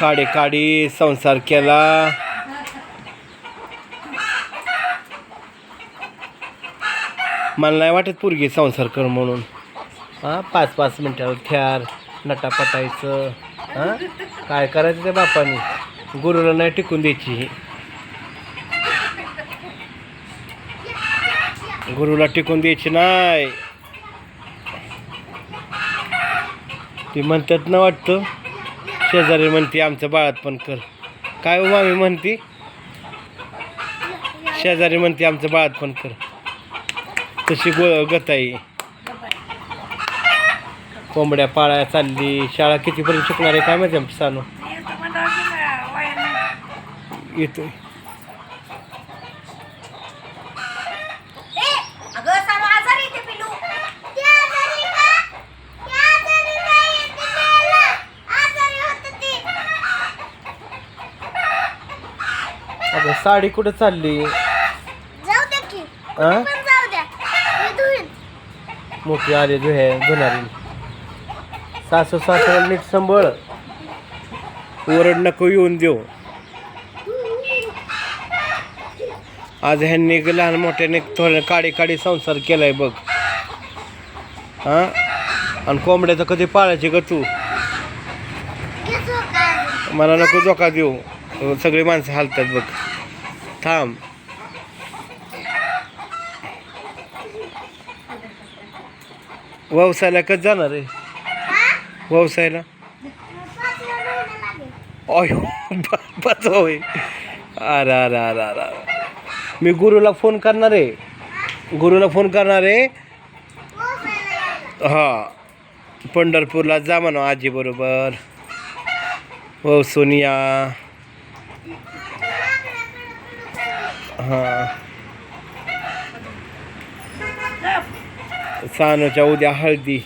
काडी काडी संसार केला. मला नाही वाटत पोरगी संसार कर म्हणून. हां 5-5 मिनिटावर थ्यार नटापटायचं. हां काय करायचं त्या बापाने. गुरुला नाही टिकून द्यायची. गुरुला टिकून द्यायची नाही. ती म्हणतात ना वाटतं शेजारी म्हणते आमचं बाळात पण कर. काय हो मामी म्हणती शेजारी म्हणते आमचं बाळात पण कर. तशी गताई कोंबड्या पाळायला चालली. शाळा कितीपर्यंत शिकणार आहे काय माहिती आमची सानू. येतोय अगं साडी कुठं चालली. मोठी आली धुणारी. सासू सासऱ्याला नीट संभळ. ओरड नको येऊन देऊ. आज ह्यांनी लहान मोठ्याने थोडं काडी संसार केलाय बघ. हां आणि कोंबड्याचं कधी पाळायची ग तू. मला नको धोका देऊ. सगळी माणसं हालतात बघ. थांब व्यवसायाला कधी जाणार आहे. व्यवसायाला अयो बापाच होय. अरे अरे अरे अरे मी गुरुला फोन करणार आहे. गुरुला फोन करणार आहे. हां पंढरपूरला जा म्हणा आजी बरोबर. हो सोनिया. हां सानूच्या उद्या हळदी.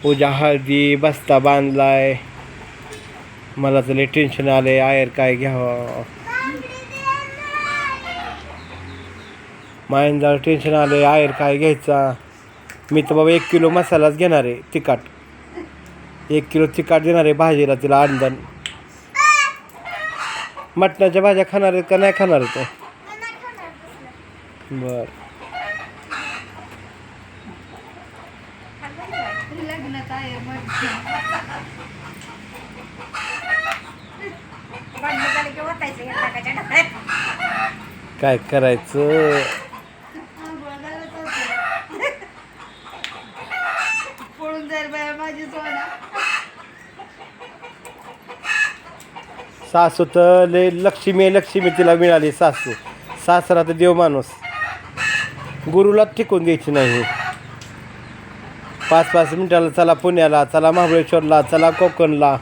उद्या हळदी बस्ता बांधलाय. मला तर लय टेन्शन आलंय. आयर काय घ्यावं मायंदाळ टेन्शन आलंय. आयर काय घ्यायचा. मी तर बाबा 1 किलो मसालाच घेणार आहे तिखट. 1 किलो तिखट देणार आहे भाजीला तिला अंदन. मटणाच्या भाज्या खाणार आहेत का नाही खाणार आहेत. बर काय करायचं. सासू तर लय लक्ष्मी तिला मिळाली सासू. सासरा तर देव माणूस. गुरुला टिकून द्यायची नाही. 5-5 मिनिटाला चला पुण्याला, चला महाबळेश्वरला, चला कोकणला.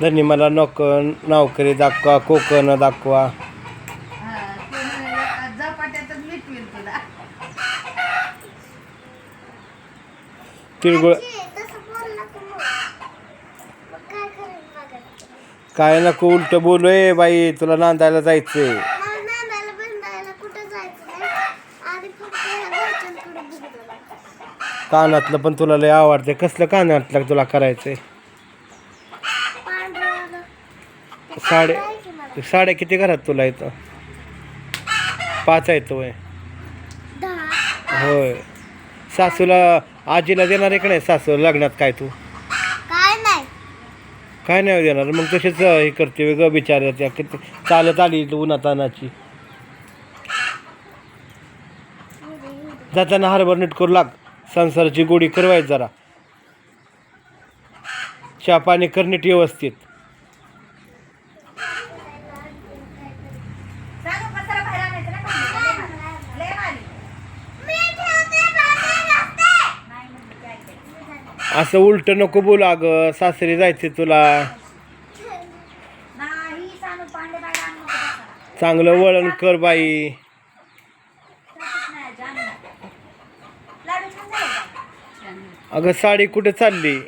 धनी मला नोकरी दाखवा, कोकण दाखवा. तिळगुळ काय नको उलट बोलूय बाई. तुला नांदायला जायचंय. कानातलं पण तुला लय आवडते. कसलं कानातलं तुला करायचंय. साड्या किती घरात तुला येतं. 5 आहेत वय. होय सासूला आजीला देणार आहे का नाही. सासू लग्नात काय तू काय नाही देणार. मग तसेच हे करते ग बिचाऱ्या. त्या किती चालत आली उन्हातानाची. जाताना हरभर नीट करू लाग. संसाराची गोडी करवायच जरा. चहा पाणी कर नीट व्यवस्थित. असं उलट नको बोल. अगं सासरी जायचे तुला. चांगलं वळण कर बाई. अगं साडी कुठे चालली.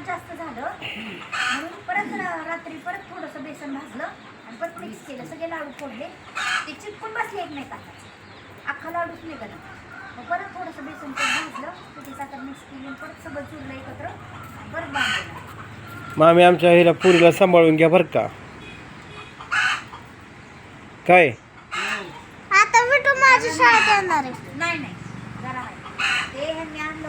जास्त झालं म्हणून परत रात्री परत थोडंसं बेसन भाजलं आणि परत मिक्स केलं, सगळे लाडू फोडले, ते चिपकून बसले एकमेकांना, अख्खा लाडूच निघाला. मग परत थोडंसं बेसन पीठ भाजलं, पिठी साखर मिक्स केली, आणि परत सगळं चुरलं एकत्र, परत बांधलं. मामी आमच्या हिला पुरीला सांभाळून घ्या बरं का. काय आता बिटू माझ्या शाळेत येणार आहे. नाही नाही, जरा आहे ते ह्यांनी आणलं